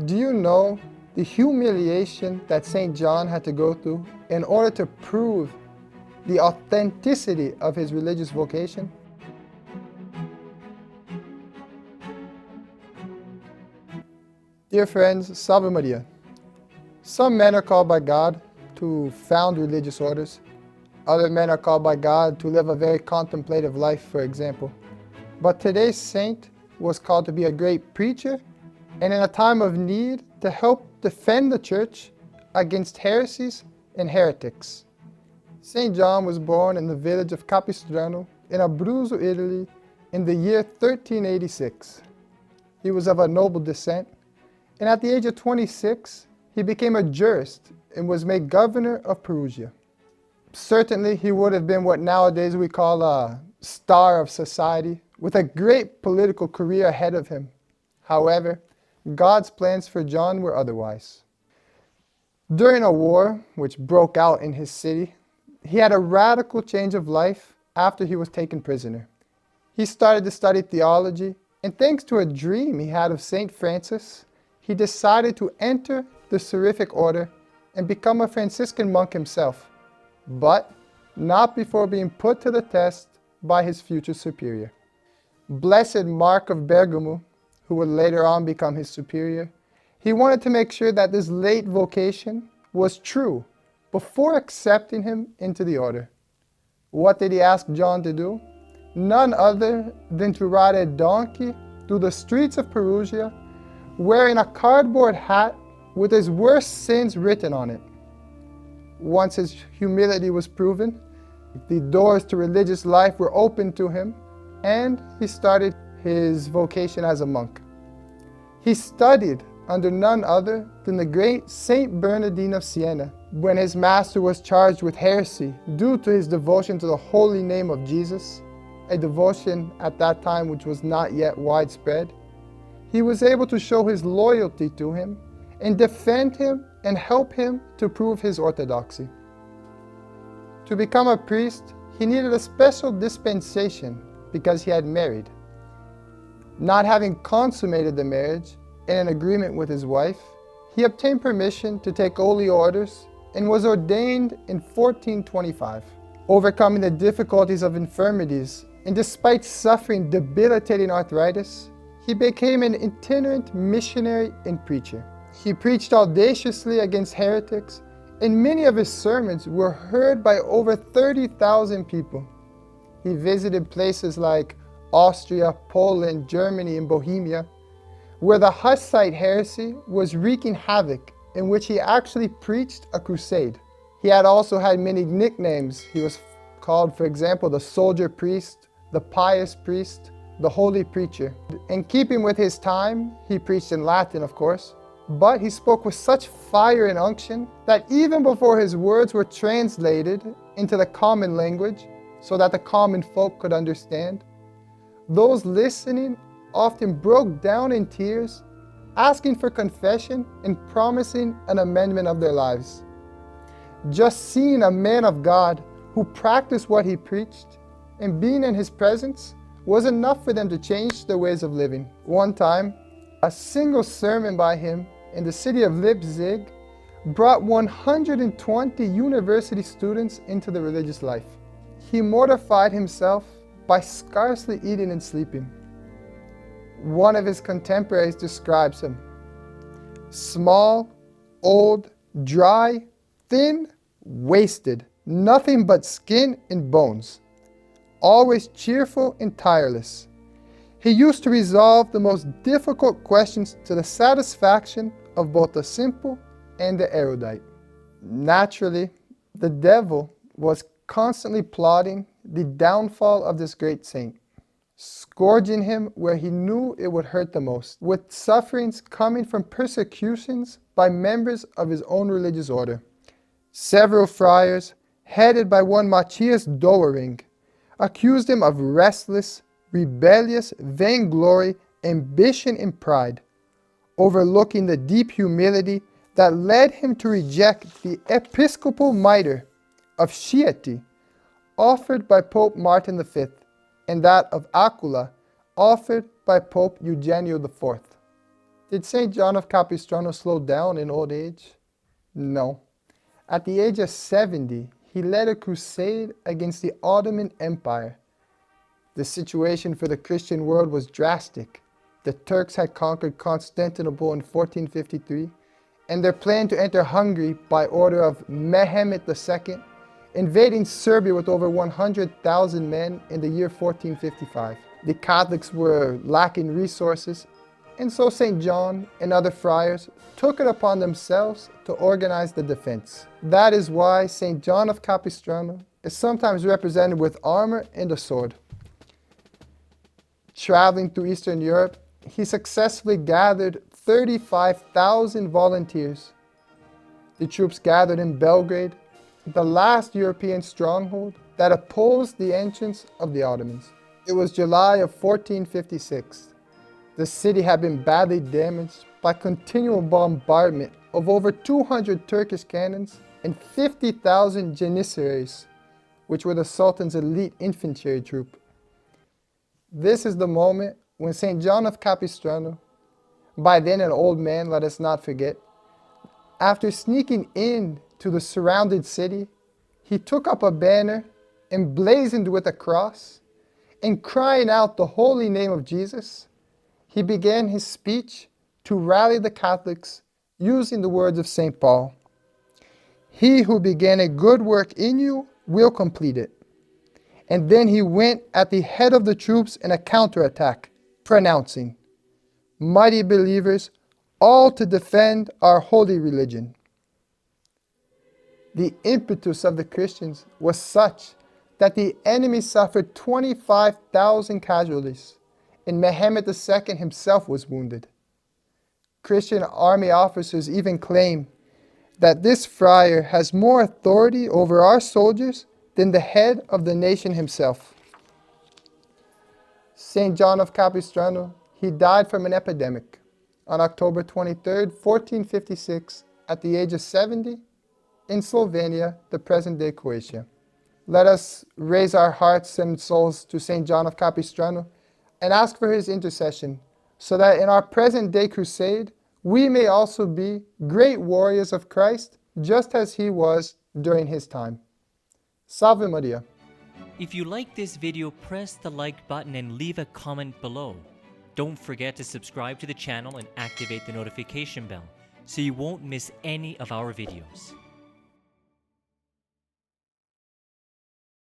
Do you know the humiliation that St. John had to go through in order to prove the authenticity of his religious vocation? Dear friends, Salve Maria. Some men are called by God to found religious orders. Other men are called by God to live a very contemplative life, for example. But today's saint was called to be a great preacher and in a time of need to help defend the church against heresies and heretics. St. John was born in the village of Capistrano in Abruzzo, Italy in the year 1386. He was of a noble descent, and at the age of 26, he became a jurist and was made governor of Perugia. Certainly, he would have been what nowadays we call a star of society, with a great political career ahead of him. However, God's plans for John were otherwise. During a war which broke out in his city, he had a radical change of life after he was taken prisoner. He started to study theology, and thanks to a dream he had of St. Francis, he decided to enter the Seraphic Order and become a Franciscan monk himself, but not before being put to the test by his future superior. Blessed Mark of Bergamo, who would later on become his superior, he wanted to make sure that this late vocation was true before accepting him into the order. What did he ask John to do? None other than to ride a donkey through the streets of Perugia, wearing a cardboard hat with his worst sins written on it. Once his humility was proven, the doors to religious life were opened to him, and he started his vocation as a monk. He studied under none other than the great Saint Bernardine of Siena, when his master was charged with heresy due to his devotion to the holy name of Jesus, a devotion at that time which was not yet widespread. He was able to show his loyalty to him and defend him and help him to prove his orthodoxy. To become a priest, he needed a special dispensation because he had married. Not having consummated the marriage in an agreement with his wife, he obtained permission to take holy orders and was ordained in 1425. Overcoming the difficulties of infirmities and despite suffering debilitating arthritis, he became an itinerant missionary and preacher. He preached audaciously against heretics, and many of his sermons were heard by over 30,000 people. He visited places like Austria, Poland, Germany, and Bohemia, where the Hussite heresy was wreaking havoc, in which he actually preached a crusade. He had also had many nicknames. He was called, for example, the soldier priest, the pious priest, the holy preacher. In keeping with his time, he preached in Latin, of course, but he spoke with such fire and unction that even before his words were translated into the common language so that the common folk could understand, those listening often broke down in tears, asking for confession and promising an amendment of their lives. Just seeing a man of God who practiced what he preached and being in his presence was enough for them to change their ways of living. One time, a single sermon by him in the city of Leipzig brought 120 university students into the religious life. He mortified himself by scarcely eating and sleeping. One of his contemporaries describes him: small, old, dry, thin, wasted, nothing but skin and bones, always cheerful and tireless. He used to resolve the most difficult questions to the satisfaction of both the simple and the erudite. Naturally, the devil was constantly plotting the downfall of this great saint, scourging him where he knew it would hurt the most, with sufferings coming from persecutions by members of his own religious order. Several friars, headed by one Matthias Doering, accused him of restless, rebellious vainglory, ambition, and pride, overlooking the deep humility that led him to reject the episcopal mitre of Chieti offered by Pope Martin V and that of Aquila offered by Pope Eugenio IV. Did St. John of Capistrano slow down in old age? No. At the age of 70, he led a crusade against the Ottoman Empire. The situation for the Christian world was drastic. The Turks had conquered Constantinople in 1453, and their plan to enter Hungary by order of Mehmed II, invading Serbia with over 100,000 men in the year 1455. The Catholics were lacking resources, and so St. John and other friars took it upon themselves to organize the defense. That is why St. John of Capistrano is sometimes represented with armor and a sword. Traveling through Eastern Europe, he successfully gathered 35,000 volunteers. The troops gathered in Belgrade, the last European stronghold that opposed the entrance of the Ottomans. It was July of 1456. The city had been badly damaged by continual bombardment of over 200 Turkish cannons and 50,000 janissaries, which were the Sultan's elite infantry troop. This is the moment when St. John of Capistrano, by then an old man, let us not forget, after sneaking in to the surrounded city, he took up a banner emblazoned with a cross, and crying out the holy name of Jesus, he began his speech to rally the Catholics using the words of St. Paul. He who began a good work in you will complete it. And then he went at the head of the troops in a counterattack, pronouncing, "Mighty believers, all to defend our holy religion." The impetus of the Christians was such that the enemy suffered 25,000 casualties, and Mehmed II himself was wounded. Christian army officers even claim that this friar has more authority over our soldiers than the head of the nation himself. St. John of Capistrano, he died from an epidemic on October 23, 1456, at the age of 70, in Slovenia, the present-day Croatia. Let us raise our hearts and souls to St. John of Capistrano and ask for his intercession, so that in our present-day crusade, we may also be great warriors of Christ, just as he was during his time. Salve Maria. If you like this video, press the like button and leave a comment below. Don't forget to subscribe to the channel and activate the notification bell so you won't miss any of our videos.